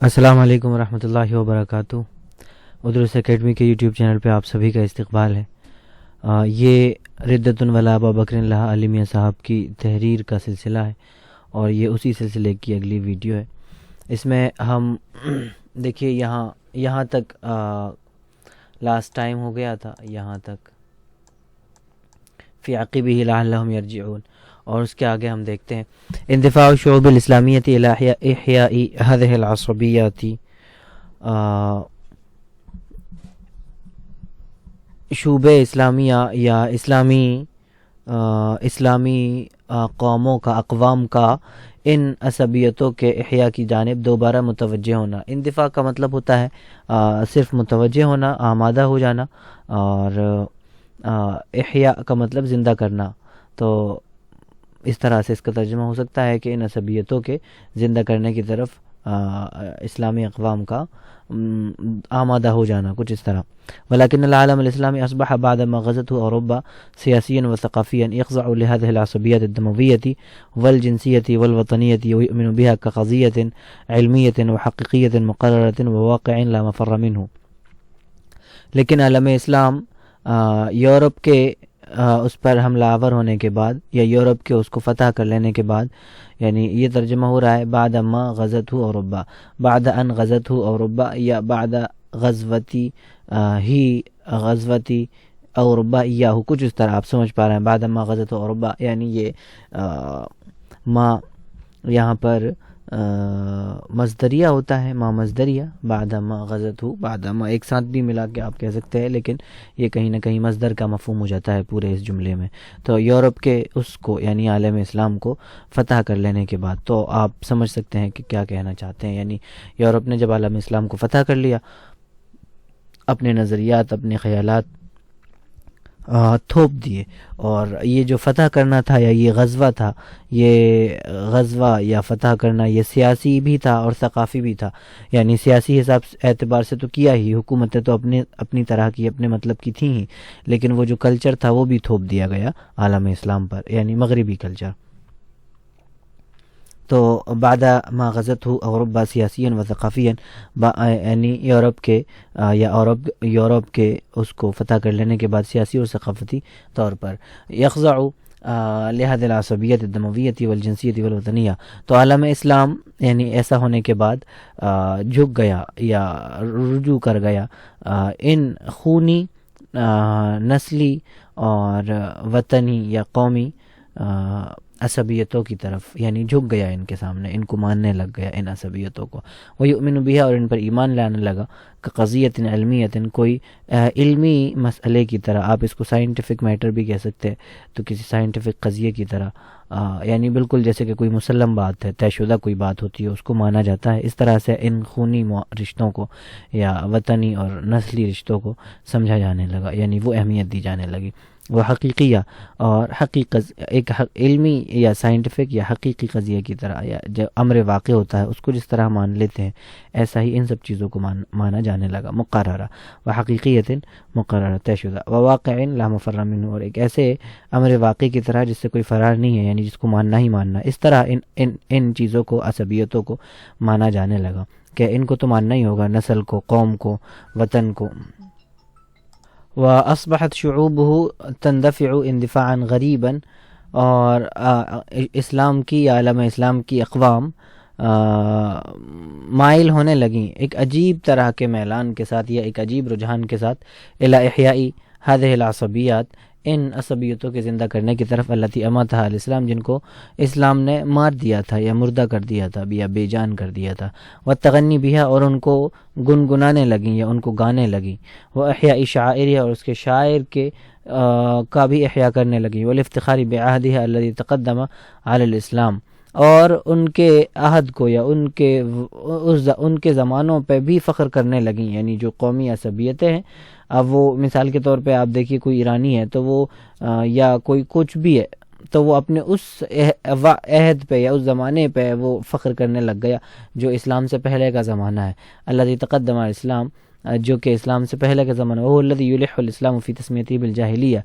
السلام علیکم ورحمۃ اللہ وبرکاتہ۔ ادرس اکیڈمی کے یوٹیوب چینل پہ آپ سبھی کا استقبال ہے۔ یہ ردۃ ولا ابا بکر اللہ علی میاں صاحب کی تحریر کا سلسلہ ہے اور یہ اسی سلسلے کی اگلی ویڈیو ہے۔ اس میں ہم دیکھیے یہاں تک لاسٹ ٹائم ہو گیا تھا، یہاں تک فی عقبہ لعلہم یرجعون، اور اس کے آگے ہم دیکھتے ہیں اندفاع الشعوب الاسلامیۃ الی احیاء هذه العصبیات، شعوب اسلامیہ یا اسلامی قوموں کا، اقوام کا ان عصبیتوں کے احیاء کی جانب دوبارہ متوجہ ہونا۔ اندفاع کا مطلب ہوتا ہے صرف متوجہ ہونا، آمادہ ہو جانا، اور احیاء کا مطلب زندہ کرنا۔ تو اس طرح سے اس کا ترجمہ ہو سکتا ہے کہ ان عصبیتوں کے زندہ کرنے کی طرف اسلامی اقوام کا آمادہ ہو جانا، کچھ اس طرح۔ ولكن العالم الاسلامی اصبح بعد ما غزته اوروبا سیاسیا وثقافیا يخضع لهذه العصبیات الدمویة والجنسیة والوطنیة ويؤمن بها كقضية علمية وحقيقية مقررة وواقع لا مفر منه۔ لیکن عالم اسلام یورپ کے اس پر حملہ آور ہونے کے بعد، یا یورپ کے اس کو فتح کر لینے کے بعد، یعنی یہ ترجمہ ہو رہا ہے بعد ما غزته اوروبا، بعد ان غزته اوروبا، یا بعد غزوتی اوروبا ایاہو، کچھ اس طرح آپ سمجھ پا رہے ہیں۔ بعد ما غزته اوروبا یعنی یہ ما یہاں پر مصدریہ ہوتا ہے، ما مصدریہ، بعد ما غزته، بعد ما ایک ساتھ بھی ملا کے آپ کہہ سکتے ہیں، لیکن یہ کہیں نہ کہیں مصدر کا مفہوم ہو جاتا ہے پورے اس جملے میں۔ تو یورپ کے اس کو یعنی عالم اسلام کو فتح کر لینے کے بعد، تو آپ سمجھ سکتے ہیں کہ کیا کہنا چاہتے ہیں۔ یعنی یورپ نے جب عالم اسلام کو فتح کر لیا، اپنے نظریات، اپنے خیالات تھوپ دیے، اور یہ جو فتح کرنا تھا یا یہ غزوہ تھا، یہ غزوہ یا فتح کرنا یہ سیاسی بھی تھا اور ثقافی بھی تھا۔ یعنی سیاسی اعتبار سے تو کیا ہی، حکومتیں تو اپنی طرح کی، اپنے مطلب کی تھیں ہی، لیکن وہ جو کلچر تھا وہ بھی تھوپ دیا گیا عالم اسلام پر، یعنی مغربی کلچر۔ تو بعد ما غزته اوروبا سیاسیاً و ثقافیاً، یعنی یورپ کے اس کو فتح کر لینے کے بعد سیاسی اور ثقافتی طور پر یخضع لهذه العصبیت الدمویت والجنسیت والوطنیہ، تو عالم اسلام یعنی ایسا ہونے کے بعد جھک گیا یا رجوع کر گیا ان خونی، نسلی اور وطنی یا قومی عصبیتوں کی طرف، یعنی جھک گیا ان کے سامنے، ان کو ماننے لگ گیا ان عصبیتوں کو۔ وَيُؤْمِنُ بِهَا، اور ان پر ایمان لانے لگا، كَقَضِيَّةٍ عِلْمِيَّةٍ، کوئی علمی مسئلے کی طرح، آپ اس کو سائنٹیفک میٹر بھی کہہ سکتے ہیں، تو کسی سائنٹیفک قضیے کی طرح، یعنی بالکل جیسے کہ کوئی مسلم بات ہے، طے شدہ کوئی بات ہوتی ہے، اس کو مانا جاتا ہے۔ اس طرح سے ان خونی رشتوں کو یا وطنی اور نسلی رشتوں کو سمجھا جانے لگا، یعنی وہ اہمیت دی جانے لگی۔ وہ حقیقیہ، اور ایک علمی یا سائنٹیفک یا حقیقی قضیے کی طرح، یا جو امر واقع ہوتا ہے اس کو جس طرح مان لیتے ہیں، ایسا ہی ان سب چیزوں کو مانا جانے لگا۔ مقررہ و حقیقیت، مقررہ طے شدہ، و واقع لا مفر منہ، اور ایک ایسے امر واقع کی طرح جس سے کوئی فرار نہیں ہے، یعنی جس کو ماننا ہی ماننا۔ اس طرح ان چیزوں کو، عصبیتوں کو مانا جانے لگا کہ ان کو تو ماننا ہی ہوگا، نسل کو، قوم کو، وطن کو۔ وَأَصْبَحَتْ شُعُوبُهُ تَنْدَفِعُ اندفاعًا غریباً، اور اسلام کی، عالم اسلام کی اقوام مائل ہونے لگیں ایک عجیب طرح کے میلان کے ساتھ، یا ایک عجیب رجحان کے ساتھ، الی احیاء هذه العصبیات، ان عصبیتوں کے زندہ کرنے کی طرف، التی اماتها الاسلام، جن کو اسلام نے مار دیا تھا یا مردہ کر دیا تھا یا بے جان کر دیا تھا۔ والتغنی بها، اور ان کو گنگنانے لگیں یا ان کو گانے لگیں۔ واحیاء شعائرها، اور اس کے شاعر کے کا بھی احیاء کرنے لگیں۔ والافتخار بعهدها الذي تقدم على الاسلام، اور ان کے عہد کو یا ان کے زمانوں پہ بھی فخر کرنے لگیں، یعنی جو قومی عصبیتیں ہیں۔ اب وہ مثال کے طور پہ آپ دیکھیے، کوئی ایرانی ہے تو وہ یا کوئی کچھ بھی ہے، تو وہ اپنے اس عہد پہ یا اس زمانے پہ وہ فخر کرنے لگ گیا جو اسلام سے پہلے کا زمانہ ہے۔ الذی تقدم الاسلام، جو کہ اسلام سے پہلے کا زمانہ، وہ الذی یلح الاسلام فی تسمیتہ بالجاہلیہ،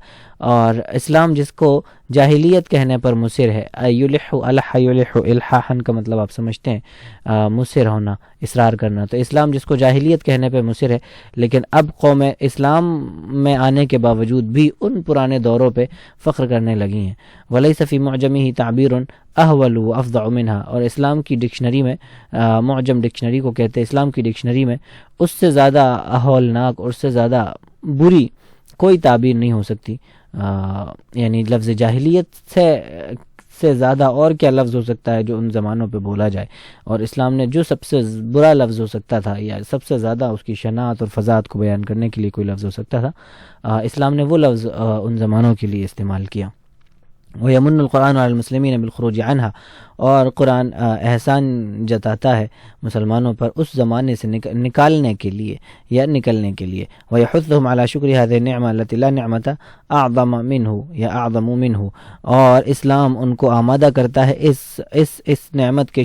اور اسلام جس کو جاہلیت کہنے پر مصر ہے. یلح الح یلح الحاحن کا مطلب آپ سمجھتے ہیں مصر ہونا، اصرار کرنا. تو اسلام جس کو جاہلیت کہنے پہ مصر ہے، لیکن اب قوم اسلام میں آنے کے باوجود بھی ان پرانے دوروں پہ فخر کرنے لگی ہیں. ولیس فی معجمہ تعبیر احول و افضع منہا، اور اسلام کی ڈکشنری میں، معجم ڈکشنری کو کہتے ہیں، اسلام کی ڈکشنری میں اس سے زیادہ ہولناک اور اس سے زیادہ بری کوئی تعبیر نہیں ہو سکتی. یعنی لفظ جاہلیت سے زیادہ اور کیا لفظ ہو سکتا ہے جو ان زمانوں پہ بولا جائے. اور اسلام نے جو سب سے برا لفظ ہو سکتا تھا یا سب سے زیادہ اس کی شناعت اور فضاعت کو بیان کرنے کے لیے کوئی لفظ ہو سکتا تھا، اسلام نے وہ لفظ ان زمانوں کے لیے استعمال کیا. وَيَمُنُّ الْقُرْآنُ عَلَى الْمُسْلِمِينَ بِالْخُرُوجِ عَنْهَا، اور قرآن احسان جتاتا ہے مسلمانوں پر اس زمانے سے نکالنے کے لیے یا نکلنے کے لیے. وَيَحُثُّهُمْ عَلَى شُكْرِ هَذِهِ النِّعْمَةِ الَّتِي لَا نِعْمَةَ أَعْظَمَ مِنْهُ یا أَعْظَمُ مِنْهُ، اور اسلام ان کو آمادہ کرتا ہے اس نعمت کے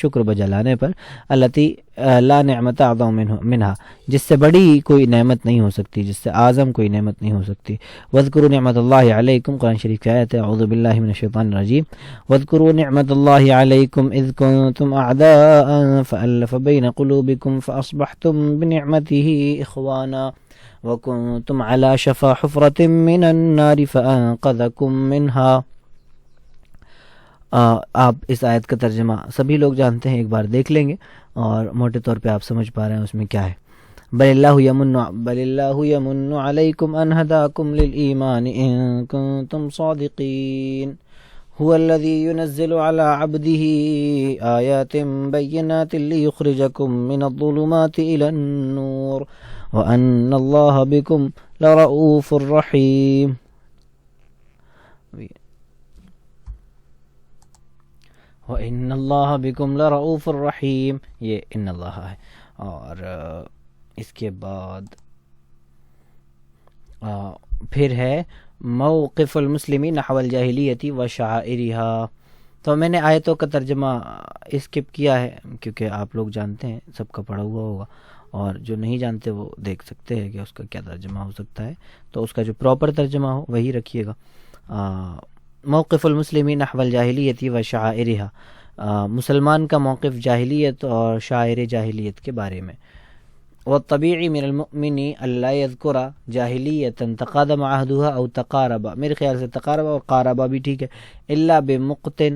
شکر بجا لانے پر، التي لا نعمت اعظم منها، جس سے بڑی کوئی نعمت نہیں ہو سکتی، جس سے اعظم کوئی نعمت نہیں ہو سکتی. واذکروا نعمت اللہ علیکم، قرآن شریف کی آیت ہے، اعوذ باللہ من الشیطان الرجیم. واذکروا نعمت اللہ علیکم اذ کنتم اعداء فألف بین قلوبکم فاصبحتم بنعمته اخوانا وکنتم على شفا حفرة من النار فانقذکم منها. آپ اس آیت کا ترجمہ سبھی لوگ جانتے ہیں، ایک بار دیکھ لیں گے اور موٹے طور پہ آپ سمجھ پا رہے ہیں اس میں کیا ہے. بل اللہ یمن علیکم ان ہداکم للایمان ان کنتم صادقین هو الذی ینزل علی عبده آیات بینات لیخرجکم من الظلمات الی النور وان اللہ بکم لرؤوف رحیم. وَإِنَّ اللَّهَ بِكُمْ لَرَؤُوفٌ الرَّحِيمٌ، یہ ان اللہ ہے. اور اس کے بعد پھر ہے موقف المسلمین نحو الجاہلیت وشعائرها. تو میں نے آیتوں کا ترجمہ اسکپ کیا ہے کیونکہ آپ لوگ جانتے ہیں، سب کا پڑھا ہوا ہوگا، اور جو نہیں جانتے وہ دیکھ سکتے ہیں کہ اس کا کیا ترجمہ ہو سکتا ہے. تو اس کا جو پراپر ترجمہ ہو وہی رکھیے گا. موقف المسلمین نحو الجاہلیت و شعائرها، مسلمان کا موقف جاہلیت اور شاعر جاہلیت کے بارے میں. والطبیعی من المؤمن الا یذکر جاہلیتا تقادم عہدها او تقارب، میرے خیال سے تقارب اور قاربہ بھی ٹھیک ہے، الا بمقتن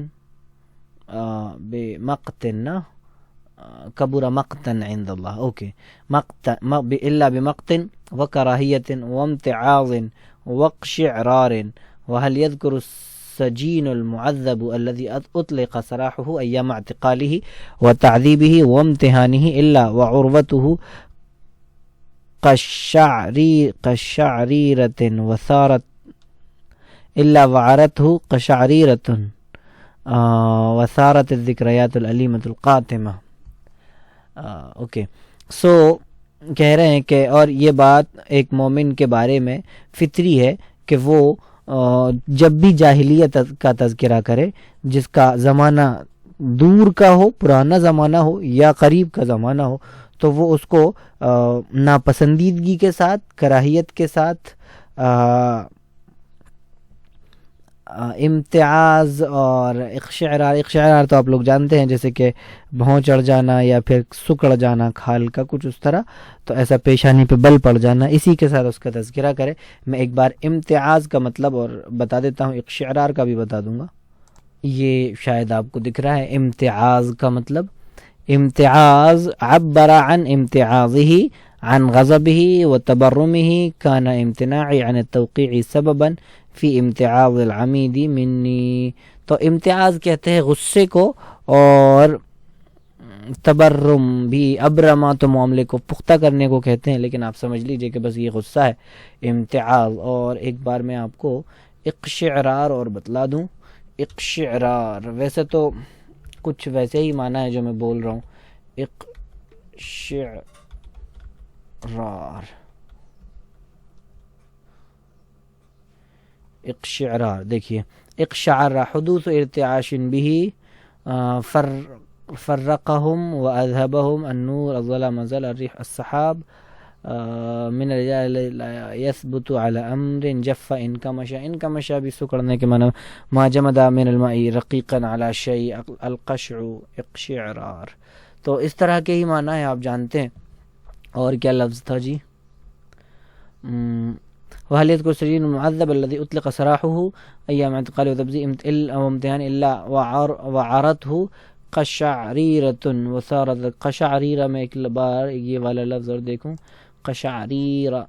نا کبر مقتن عند اللہ، اوکے، الا بمقتن وکراہیت وامتعاظ وقشعرار. وهل يذكر السجين المعذب الذي أطلق سراحه أيام اعتقاله وتعذيبه وامتهانه إلا وعروته قشعريرة وثارت إلا وعرته قشعريرة وثارت الذكريات الأليمة القاتمة. اوکے، سو کہہ رہے ہیں کہ اور یہ بات ایک مومن کے بارے میں فطری ہے کہ وہ جب بھی جاہلیت کا تذکرہ کرے، جس کا زمانہ دور کا ہو، پرانا زمانہ ہو یا قریب کا زمانہ ہو، تو وہ اس کو ناپسندیدگی کے ساتھ، کراہیت کے ساتھ، امتیاز اور اقشعرار تو آپ لوگ جانتے ہیں، جیسے کہ بھوں چڑھ جانا یا پھر سکڑ جانا کھال کا کچھ اس طرح، تو ایسا پیشانی پہ بل پڑ جانا، اسی کے ساتھ اس کا تذکرہ کرے. میں ایک بار امتیاز کا مطلب اور بتا دیتا ہوں، اقشعرار کا بھی بتا دوں گا. یہ شاید آپ کو دکھ رہا ہے امتیاز کا مطلب. امتیاز عبر عن امتیازه عن غضبه وتبرمه كان امتناعي عن التوقيع سببا فی امتعاض العمید منی. تو امتیاز کہتے ہیں غصے کو، اور تبرم بھی، ابرما تو معاملے کو پختہ کرنے کو کہتے ہیں، لیکن آپ سمجھ لیجئے کہ بس یہ غصہ ہے امتعاض. اور ایک بار میں آپ کو اقشعرار اور بتلا دوں. اقشعرار ویسے تو کچھ ویسے ہی معنی ہے جو میں بول رہا ہوں. اقشعرار دیکھیے، اقشعر حدوث ارتعاش به فرقهم واذهبهم النور الظلام زل الريح السحاب من الرجال یثبت علی امر جف انکمش بھی سکڑنے کے معنی ما جمد من الماء رقیقا علی شیء القشع اقشعرار. تو اس طرح کے ہی معنی ہے، آپ جانتے ہیں. اور کیا لفظ تھا جی؟ وهل يذكر السجين المعذب الذي اطلق سراحه ايام اعتقال وتبذير وامتحان الا وعرته قشعريرة وصارت قشعريرة. میں ایک بار یہ والا لفظ اور دیکھوں، قشعريرة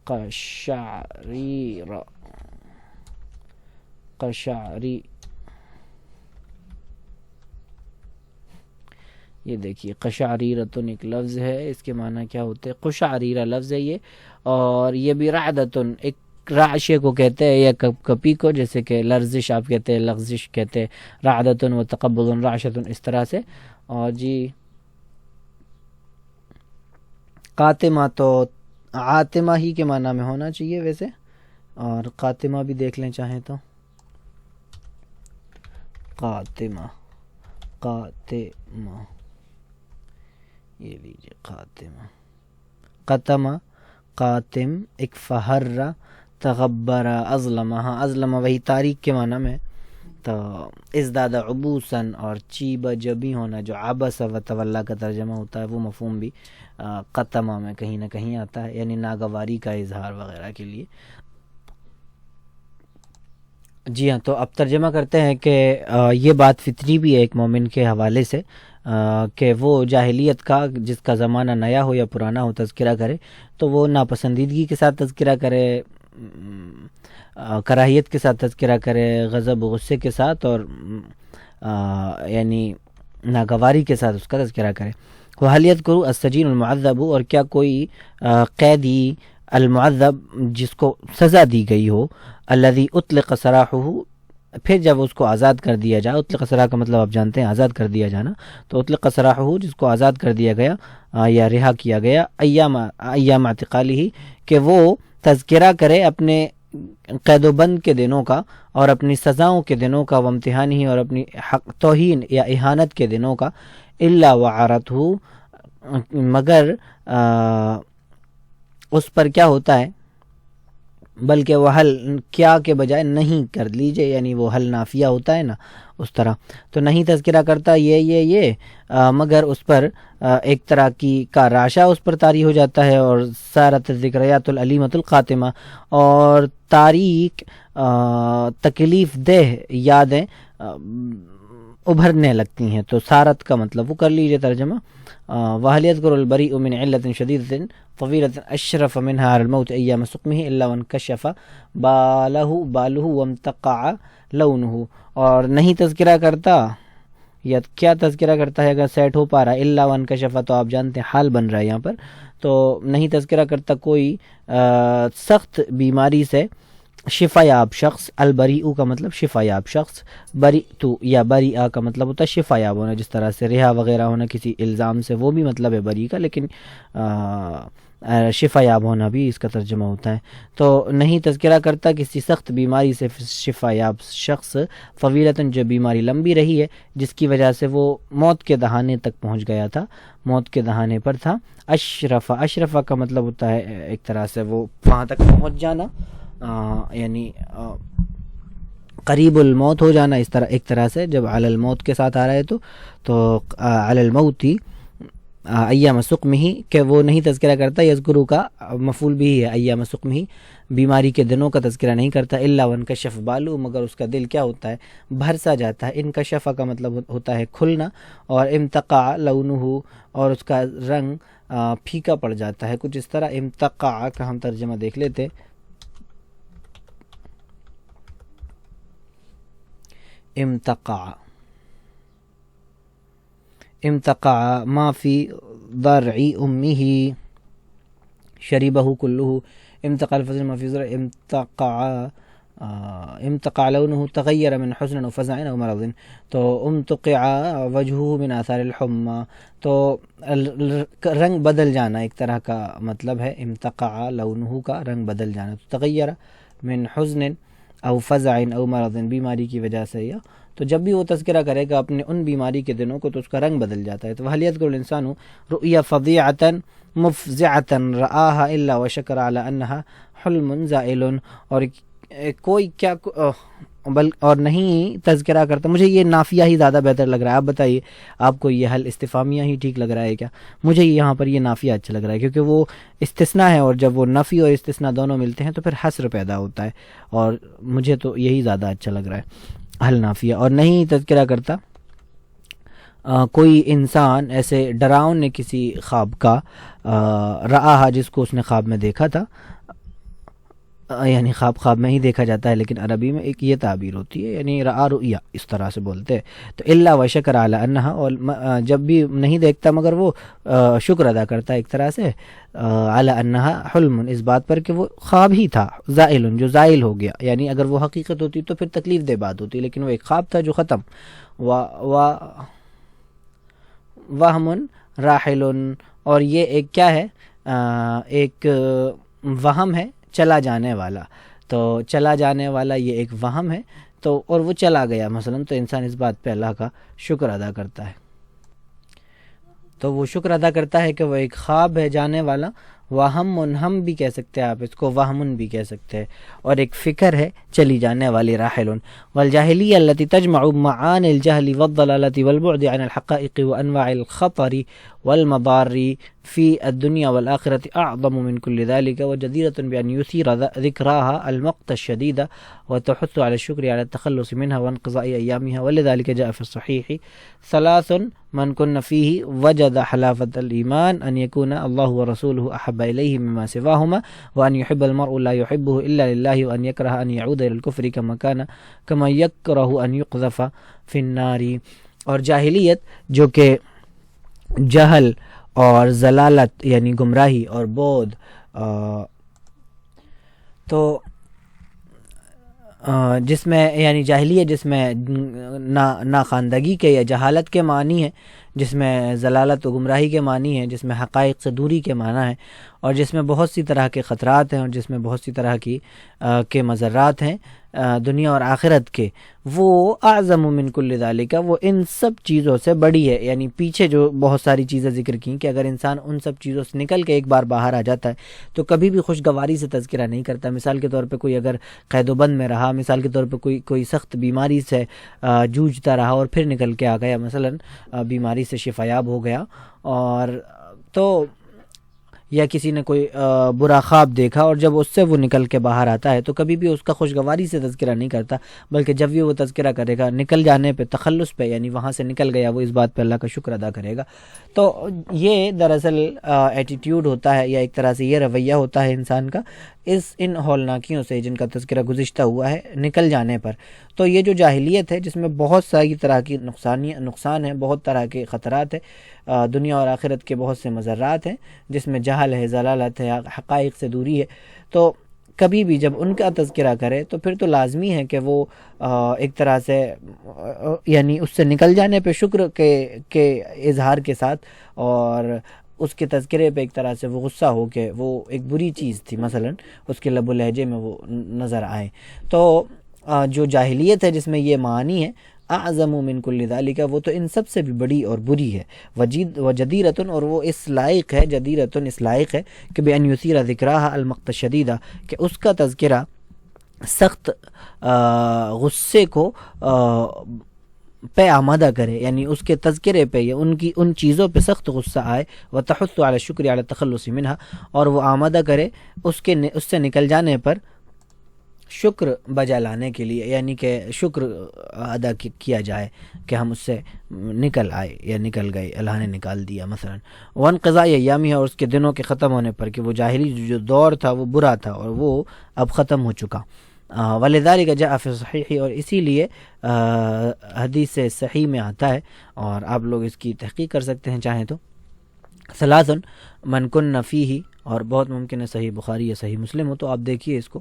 قشعريرة قشعری، یہ دیکھیے قشعریرتن ایک لفظ ہے، اس کے معنی کیا ہوتے ہیں؟ قشعریرہ لفظ ہے یہ، اور یہ بھی رعدتن ایک رعشے کو کہتے ہیں یا کپی کو، جیسے کہ لرزش آپ کہتے ہیں، لغزش کہتے ہیں، رعدتن و تقبض رعشتن اس طرح سے. اور جی قاتمہ تو عاتمہ ہی کے معنی میں ہونا چاہیے ویسے، اور قاتمہ بھی دیکھ لیں چاہیں تو، قاتمہ قاتمہ یہ لیجیے قاتمہ، قتمہ قاتم، ایک فہرہ تغبرہ ازلمہ، ہاں ازلمہ وہی تاریخ کے معنی میں. تو ازداد عبوساً اور چیب جبی ہونا، جو عبس و تولا کا ترجمہ ہوتا ہے، وہ مفہوم بھی قتمہ میں کہیں نہ کہیں آتا ہے، یعنی ناگواری کا اظہار وغیرہ کے لیے. جی ہاں، تو اب ترجمہ کرتے ہیں کہ یہ بات فطری بھی ہے ایک مومن کے حوالے سے کہ وہ جاہلیت کا، جس کا زمانہ نیا ہو یا پرانا ہو، تذکرہ کرے تو وہ ناپسندیدگی کے ساتھ تذکرہ کرے، کراہیت کے ساتھ تذکرہ کرے، غضب و غصے کے ساتھ، اور یعنی ناگواری کے ساتھ اس کا تذکرہ کرے. وحلیت کرو السجین المعذب، اور کیا کوئی قیدی المعذب جس کو سزا دی گئی ہو، الذی اطلق سراحہ، پھر جب اس کو آزاد کر دیا جائے، اطلق سراح کا مطلب آپ جانتے ہیں آزاد کر دیا جانا، تو اطلق سراحہ جس کو آزاد کر دیا گیا یا رہا کیا گیا، ایام اعتقالہ، کہ وہ تذکرہ کرے اپنے قید و بند کے دنوں کا اور اپنی سزاؤں کے دنوں کا، و امتحان ہی، اور اپنی توہین یا اہانت کے دنوں کا، الا وعرتہ، مگر اس پر کیا ہوتا ہے، بلکہ وہ حل کیا کے بجائے نہیں کر لیجئے، یعنی وہ حل نافیہ ہوتا ہے نا اس طرح، تو نہیں تذکرہ کرتا یہ مگر اس پر ایک طرح کی کا راشا اس پر طاری ہو جاتا ہے، اور سارت ذکریات العلیمۃ القاتمہ، اور تاریک تکلیف دہ یادیں ابھرنے لگتی ہیں. تو سارت کا مطلب وہ کر لیجئے ترجمہ. وَهَلْ يَذْكُرُ الْبَرِيءُ مِنْ عِلَّةٍ شَدِيدَةٍ طَوِيلَةٍ أَشْرَفَ مِنْهَا عَلَى الْمَوْتِ أَيَّامَ سُقْمِهِ إِلَّا وَانْكَشَفَ بَالُهُ وَامْتَقَعَ لَوْنُهُ، اور نہیں تذکرہ کرتا، یا کیا تذکرہ کرتا ہے اگر سیٹ ہو پا رہا ہے، إِلَّا وَانْكَشَفَ تو آپ جانتے ہیں حال بن رہا ہے یہاں پر، تو نہیں تذکرہ کرتا کوئی سخت بیماری سے شفا یاب شخص. البریء کا مطلب شفا یاب شخص، بریء یا بریء کا مطلب ہوتا ہے شفا یاب ہونا، جس طرح سے رہا وغیرہ ہونا کسی الزام سے، وہ بھی مطلب ہے بری کا، لیکن شفا یاب ہونا بھی اس کا ترجمہ ہوتا ہے. تو نہیں تذکرہ کرتا کسی سخت بیماری سے شفا یاب شخص، طویلۃ جو بیماری لمبی رہی ہے، جس کی وجہ سے وہ موت کے دہانے تک پہنچ گیا تھا، موت کے دہانے پر تھا. اشرف کا مطلب ہوتا ہے ایک طرح سے وہ وہاں تک پہنچ جانا، یعنی قریب الموت ہو جانا، اس طرح ایک طرح سے جب علی الموت کے ساتھ آ رہا ہے تو علی الموت ہی ایام سقمہ، کہ وہ نہیں تذکرہ کرتا، یذکرو کا مفعول بھی ہے ایام سقمہ، بیماری کے دنوں کا تذکرہ نہیں کرتا، الا وانکشف بالو، مگر اس کا دل کیا ہوتا ہے، بھر سا جاتا ہے. انکشف کا مطلب ہوتا ہے کھلنا، اور امتقع لونہ، اور اس کا رنگ پھیکا پڑ جاتا ہے، کچھ اس طرح. امتقع کا ہم ترجمہ دیکھ لیتے. امتقع ما فی ضرع امہ شربہ کلہ، امتقع الفضل ما فی ضرع، امتقع لونہ تغیر من حزن و فزع و مرض، تو امتقع وجہہ من آثار الحمى، تو رنگ بدل جانا ایک طرح کا مطلب ہے امتقع لونہ کا، رنگ بدل جانا. تو تغیر من حزن او فزع او مرض، بیماری کی وجہ سے، یا تو جب بھی وہ تذکرہ کرے گا اپنے ان بیماری کے دنوں کو تو اس کا رنگ بدل جاتا ہے. تو هل يذكر الانسان رؤيا فظيعة مفزعة رآها الا وشكر على انها حلم زائل، اور کوئی کیا اور نہیں تذکرہ کرتا. مجھے یہ نافیہ ہی زیادہ بہتر لگ رہا ہے. آپ بتائیے آپ کو یہ حل استفہامیہ ہی ٹھیک لگ رہا ہے کیا؟ مجھے یہاں پر یہ نافیہ اچھا لگ رہا ہے کیونکہ وہ استثناء ہے، اور جب وہ نفی اور استثناء دونوں ملتے ہیں تو پھر حصر پیدا ہوتا ہے، اور مجھے تو یہی زیادہ اچھا لگ رہا ہے حل نافیہ. اور نہیں تذکرہ کرتا کوئی انسان ایسے ڈراؤنے کسی خواب کا رآہا، جس کو اس نے خواب میں دیکھا تھا، یعنی خواب میں ہی دیکھا جاتا ہے لیکن عربی میں ایک یہ تعبیر ہوتی ہے، یعنی رآ رؤیا اس طرح سے بولتے ہیں. تو الا وشکر علی انہا، اور جب بھی نہیں دیکھتا مگر وہ شکر ادا کرتا ہے ایک طرح سے علی انہا حلم، اس بات پر کہ وہ خواب ہی تھا، زائل جو زائل ہو گیا. یعنی اگر وہ حقیقت ہوتی تو پھر تکلیف دہ بات ہوتی، لیکن وہ ایک خواب تھا جو ختم. وہم راحل، اور یہ ایک کیا ہے، ایک وہم ہے چلا جانے والا. تو چلا جانے والا یہ ایک وہم ہے، تو اور وہ چلا گیا مثلا، تو انسان اس بات پہ اللہ کا شکر ادا کرتا ہے. تو وہ شکر ادا کرتا ہے کہ وہ ایک خواب ہے جانے والا. وہم ہم بھی کہہ سکتے ہیں آپ اس کو، وہمن بھی کہہ سکتے ہیں، اور ایک فکر ہے چلی جانے والی، راحل. والجاہلیہ التي تجمع معاني الجهل والضلالة والبعد عن الحقائق وانواع الخطر والمضار في الدنيا والآخرة أعظم من كل ذلك، وجديرة بأن يثير ذكراها المقت الشديد وتحث على الشكر على التخلص منها وانقضاء أيامها. ولذلك جاء في الصحيح ثلاث من كن فيه وجد حلاوة الإيمان أن يكون الله ورسوله أحب إليه مما سواهما، وأن يحب المرء لا يحبه إلا لله، وأن يكره أن يعود إلى الكفر كما يكره أن يقذف في النار. اور جاہلیت جو کہ جہل اور ضلالت یعنی گمراہی اور بود، تو جس میں یعنی جاہلیت جس میں ناخواندگی کے یا جہالت کے معنی ہے، جس میں ضلالت و گمراہی کے معنی ہے، جس میں حقائق سے دوری کے معنی ہے، اور جس میں بہت سی طرح کے خطرات ہیں، اور جس میں بہت سی طرح کے مضرات ہیں دنیا اور آخرت کے، وہ اعظم من کل ذالک، وہ ان سب چیزوں سے بڑی ہے. یعنی پیچھے جو بہت ساری چیزیں ذکر کی کہ اگر انسان ان سب چیزوں سے نکل کے ایک بار باہر آ جاتا ہے تو کبھی بھی خوشگواری سے تذکرہ نہیں کرتا. مثال کے طور پہ کوئی اگر قید و بند میں رہا، مثال کے طور پہ کوئی سخت بیماری سے جوجھتا رہا اور پھر نکل کے آ گیا، مثلا بیماری سے شفایاب ہو گیا، اور تو یا کسی نے کوئی برا خواب دیکھا اور جب اس سے وہ نکل کے باہر آتا ہے تو کبھی بھی اس کا خوشگواری سے تذکرہ نہیں کرتا، بلکہ جب بھی وہ تذکرہ کرے گا نکل جانے پہ، تخلص پہ، یعنی وہاں سے نکل گیا، وہ اس بات پہ اللہ کا شکر ادا کرے گا. تو یہ دراصل ایٹیٹیوڈ ہوتا ہے، یا ایک طرح سے یہ رویہ ہوتا ہے انسان کا ان ہولناکیوں سے جن کا تذکرہ گزشتہ ہوا ہے نکل جانے پر. تو یہ جو جاہلیت ہے جس میں بہت ساری طرح کی نقصان ہیں، بہت طرح کے خطرات ہیں، دنیا اور آخرت کے بہت سے مضرات ہیں، جس میں جہل ہے، ضلالت ہے، حقائق سے دوری ہے، تو کبھی بھی جب ان کا تذکرہ کرے تو پھر تو لازمی ہے کہ وہ ایک طرح سے یعنی اس سے نکل جانے پہ شکر کے اظہار کے ساتھ، اور اس کے تذکرے پہ ایک طرح سے وہ غصہ ہو کہ وہ ایک بری چیز تھی مثلا اس کے لب و لہجے میں وہ نظر آئے. تو جو جاہلیت ہے جس میں یہ معنی ہے اعظم من کل ذالک، وہ تو ان سب سے بھی بڑی اور بری ہے. وجدیرۃ، اور وہ اس لائق ہے، جدیرۃ اس لائق ہے کہ بان یثیر ذکراها المقت الشدید، کہ اس کا تذکرہ سخت غصے کو پہ آمادہ کرے، یعنی اس کے تذکرے پہ یا ان چیزوں پہ سخت غصہ آئے. وتحث علی الشکر علی التخلص منها، اور وہ آمادہ کرے اس سے نکل جانے پر شکر بجا لانے کے لیے، یعنی کہ شکر ادا کیا جائے کہ ہم اس سے نکل آئے یا نکل گئے، اللہ نے نکال دیا مثلا. وانقضاء ایامها، اور اس کے دنوں کے ختم ہونے پر کہ وہ جاہلی جو دور تھا وہ برا تھا اور وہ اب ختم ہو چکا. ولذلك جاء في الصحيح، اور اسی لیے حدیث صحیح میں آتا ہے، اور آپ لوگ اس کی تحقیق کر سکتے ہیں چاہیں تو، ثلاث من کن فیہ، اور بہت ممکن ہے صحیح بخاری یا صحیح مسلم ہو، تو آپ دیکھیے اس کو.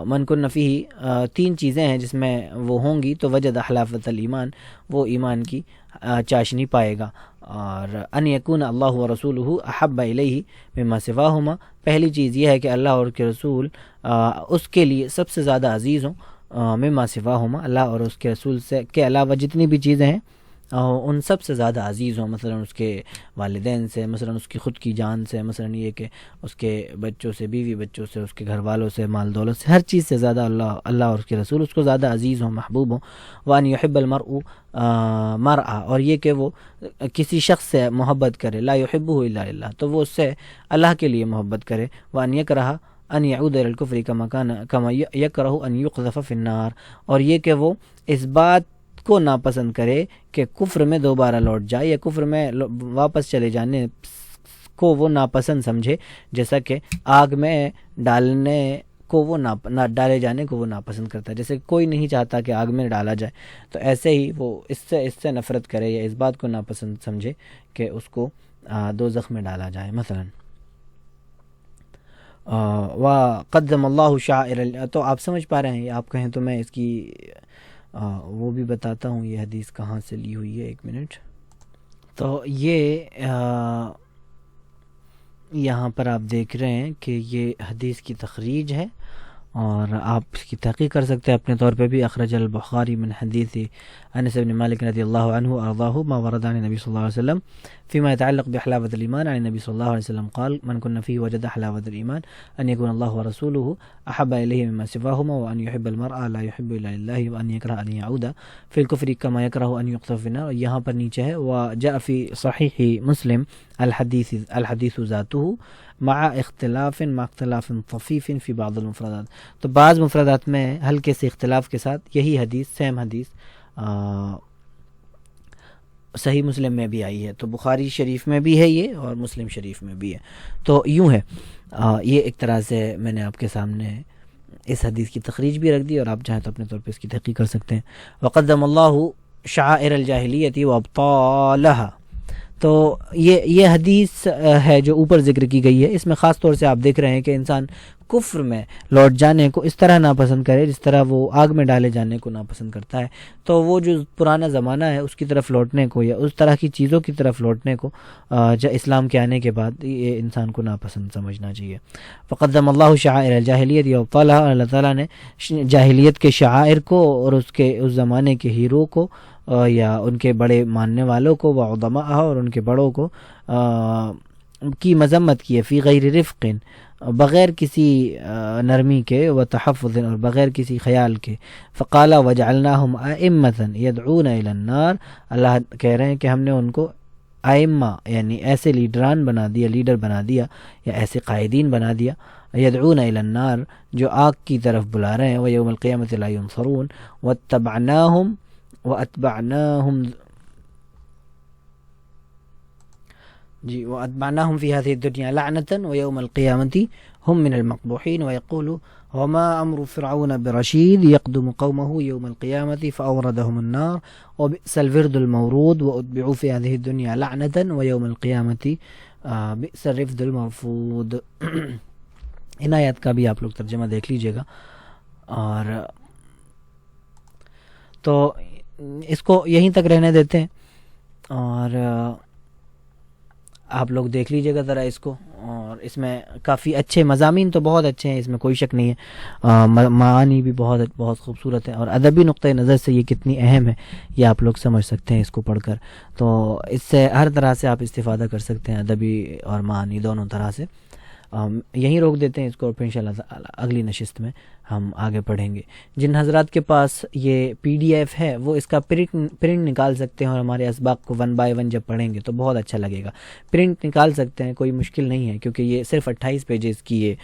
من کن فیہ، تین چیزیں ہیں جس میں وہ ہوں گی تو وجد حلاوۃ الایمان، وہ ایمان کی چاشنی پائے گا. اور ان یکون اللہ ورسولہ احب الیہ مما سواہما، پہلی چیز یہ ہے کہ اللہ اور کے رسول اس کے لیے سب سے زیادہ عزیز ہوں مما سواہما، اللہ اور اس کے رسول سے کے علاوہ جتنی بھی چیزیں ہیں ان سب سے زیادہ عزیز ہوں، مثلا اس کے والدین سے، مثلا اس کی خود کی جان سے، مثلا یہ کہ اس کے بچوں سے، بیوی بچوں سے، اس کے گھر والوں سے، مال دولت سے، ہر چیز سے زیادہ اللہ اور اس کے رسول اس کو زیادہ عزیز ہوں، محبوب ہوں۔ وان یحب المرء مر'a، اور یہ کہ وہ کسی شخص سے محبت کرے، لا یحبہ الا اللہ، تو وہ اس سے اللہ کے لیے محبت کرے۔ وان یکرہ ان یعود الی الکفر کما یکرہ ان یقذف فی النار، اور یہ کہ وہ اس بات کو ناپسند کرے کہ کفر میں دوبارہ لوٹ جائے، یا کفر میں واپس چلے جانے کو وہ ناپسند سمجھے، جیسا کہ آگ میں ڈالنے کو وہ ڈالے جانے کو وہ ناپسند کرتا ہے، جیسے کوئی نہیں چاہتا کہ آگ میں ڈالا جائے، تو ایسے ہی وہ اس سے نفرت کرے یا اس بات کو ناپسند سمجھے کہ اس کو دوزخ میں ڈالا جائے۔ مثلا وقدم اللہ شعائر، تو آپ سمجھ پا رہے ہیں، آپ کہیں تو میں اس کی وہ بھی بتاتا ہوں یہ حدیث کہاں سے لی ہوئی ہے، ایک منٹ۔ تو یہ یہاں پر آپ دیکھ رہے ہیں کہ یہ حدیث کی تخریج ہے، اور آپ اس کی تحقیق کر سکتے ہیں اپنے طور پہ بھی۔ اخرج البخاری من حدیث انس بن مالک رضی اللہ عنہ وارضاه ما ورد عن النبي صلی اللہ علیہ وسلم فيما يتعلق بحلاوة الإيمان عن النبي صلی اللہ علیہ وسلم قال من كن فيه وجد حلاوة الإيمان أن يكون الله ورسوله أحب إليه مما سواهما وأن يحب المرء لا يحب إلا لله وأن يكره أن يعود في الكفر كما يكره أن يقذف في النار۔ یہاں پر نیچے ہے وجاء في صحيح مسلم الحديث ذاته مع اختلاف طفیف فی بعض المفردات، تو بعض مفردات میں ہلکے سے اختلاف کے ساتھ یہی حدیث، سیم حدیث صحیح مسلم میں بھی آئی ہے، تو بخاری شریف میں بھی ہے یہ اور مسلم شریف میں بھی ہے۔ تو یوں ہے، یہ ایک طرح سے میں نے آپ کے سامنے اس حدیث کی تخریج بھی رکھ دی، اور آپ چاہیں تو اپنے طور پہ اس کی تحقیق کر سکتے ہیں۔ وقدم اللہ شعائر الجاہلیت وابطالها، تو یہ حدیث ہے جو اوپر ذکر کی گئی ہے، اس میں خاص طور سے آپ دیکھ رہے ہیں کہ انسان کفر میں لوٹ جانے کو اس طرح ناپسند کرے جس طرح وہ آگ میں ڈالے جانے کو ناپسند کرتا ہے، تو وہ جو پرانا زمانہ ہے اس کی طرف لوٹنے کو یا اس طرح کی چیزوں کی طرف لوٹنے کو اسلام کے آنے کے بعد یہ انسان کو ناپسند سمجھنا چاہیے۔ فقدم اللہ شعائر الجاہلیت وابطالها، اللہ تعالیٰ نے جاہلیت کے شعائر کو اور اس زمانے کے ہیرو کو یا ان کے بڑے ماننے والوں کو، وعظماء اور ان کے بڑوں کو کی مذمت کی ہے، فی غیر رفق، بغیر کسی نرمی کے، وتحفظ اور بغیر کسی خیال کے۔ فقال وجعلناہم ائمۃ یدعون الی النار، اللہ کہہ رہے ہیں کہ ہم نے ان کو ائمہ یعنی ایسے لیڈران بنا دیا، لیڈر بنا دیا یا ایسے قائدین بنا دیا، یدعون الی النار جو آگ کی طرف بلا رہے ہیں، ویوم القیامۃ لا ینصرون، واتبعناہم واتبعناهم في هذه الدنيا لعنة ويوم القيامة هم من المقبوحين، ويقول وما أمر فرعون برشيد يقدم قومه يوم القيامة فأوردهم النار وبئس الورد المورود وأتبعوا في هذه الدنيا لعنة ويوم القيامة بئس الرفد المرفود۔ ان آیات کا بھی آپ لوگ ترجمہ دیکھ لیجئے گا، اور تو اس کو یہیں تک رہنے دیتے ہیں، اور آپ لوگ دیکھ لیجئے گا ذرا اس کو، اور اس میں کافی اچھے مضامین تو بہت اچھے ہیں، اس میں کوئی شک نہیں ہے، معانی بھی بہت خوبصورت ہیں، اور ادبی نقطۂ نظر سے یہ کتنی اہم ہے یہ آپ لوگ سمجھ سکتے ہیں اس کو پڑھ کر۔ تو اس سے ہر طرح سے آپ استفادہ کر سکتے ہیں، ادبی اور معانی دونوں طرح سے۔ یہیں روک دیتے ہیں اس کو، اور پھر انشاءاللہ اگلی نشست میں ہم آگے پڑھیں گے۔ جن حضرات کے پاس یہ پی ڈی ایف ہے وہ اس کا پرنٹ نکال سکتے ہیں، اور ہمارے اسباق کو 1 by 1 جب پڑھیں گے تو بہت اچھا لگے گا۔ پرنٹ نکال سکتے ہیں، کوئی مشکل نہیں ہے، کیونکہ یہ صرف 28 پیجز کی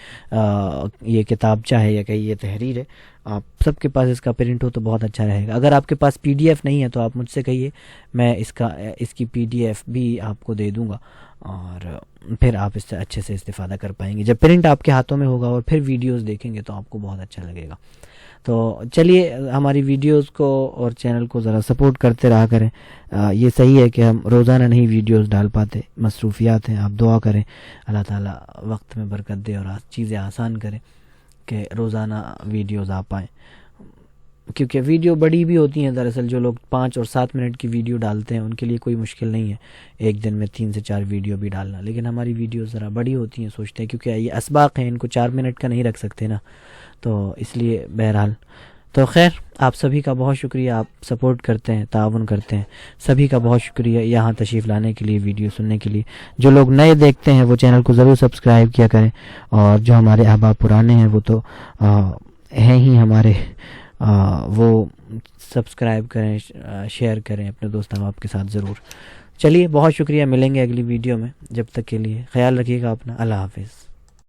یہ کتابچہ ہے یا کہ یہ تحریر ہے۔ آپ سب کے پاس اس کا پرنٹ ہو تو بہت اچھا رہے گا۔ اگر آپ کے پاس پی ڈی ایف نہیں ہے تو آپ مجھ سے کہیے، میں اس کی پی ڈی ایف بھی آپ کو دے دوں گا، اور پھر آپ اس سے اچھے سے استفادہ کر پائیں گے۔ جب پرنٹ آپ کے ہاتھوں میں ہوگا اور پھر ویڈیوز دیکھیں گے تو آپ کو بہت اچھا لگے گا۔ تو چلیے ہماری ویڈیوز کو اور چینل کو ذرا سپورٹ کرتے رہا کریں۔ یہ صحیح ہے کہ ہم روزانہ نہیں ویڈیوز ڈال پاتے، مصروفیات ہیں، آپ دعا کریں اللہ تعالیٰ وقت میں برکت دے اور چیزیں آسان کریں کہ روزانہ ویڈیوز آ پائیں، کیونکہ ویڈیو بڑی بھی ہوتی ہیں۔ دراصل جو لوگ 5 اور 7 منٹ کی ویڈیو ڈالتے ہیں ان کے لیے کوئی مشکل نہیں ہے ایک دن میں 3 سے 4 ویڈیو بھی ڈالنا، لیکن ہماری ویڈیو ذرا بڑی ہوتی ہیں، سوچتے ہیں کیونکہ یہ اسباق ہیں، ان کو 4 منٹ کا نہیں رکھ سکتے نا، تو اس لیے بہرحال تو خیر آپ سبھی کا بہت شکریہ، آپ سپورٹ کرتے ہیں، تعاون کرتے ہیں، سبھی کا بہت شکریہ یہاں تشریف لانے کے لیے، ویڈیو سننے کے لیے۔ جو لوگ نئے دیکھتے ہیں وہ چینل کو ضرور سبسکرائب کیا کریں، اور جو ہمارے احباب پرانے ہیں وہ تو ہیں ہی ہمارے، وہ سبسکرائب کریں، شیئر کریں اپنے دوست احباب کے ساتھ ضرور۔ چلیے بہت شکریہ، ملیں گے اگلی ویڈیو میں، جب تک کے لیے خیال رکھیے گا اپنا، اللہ حافظ۔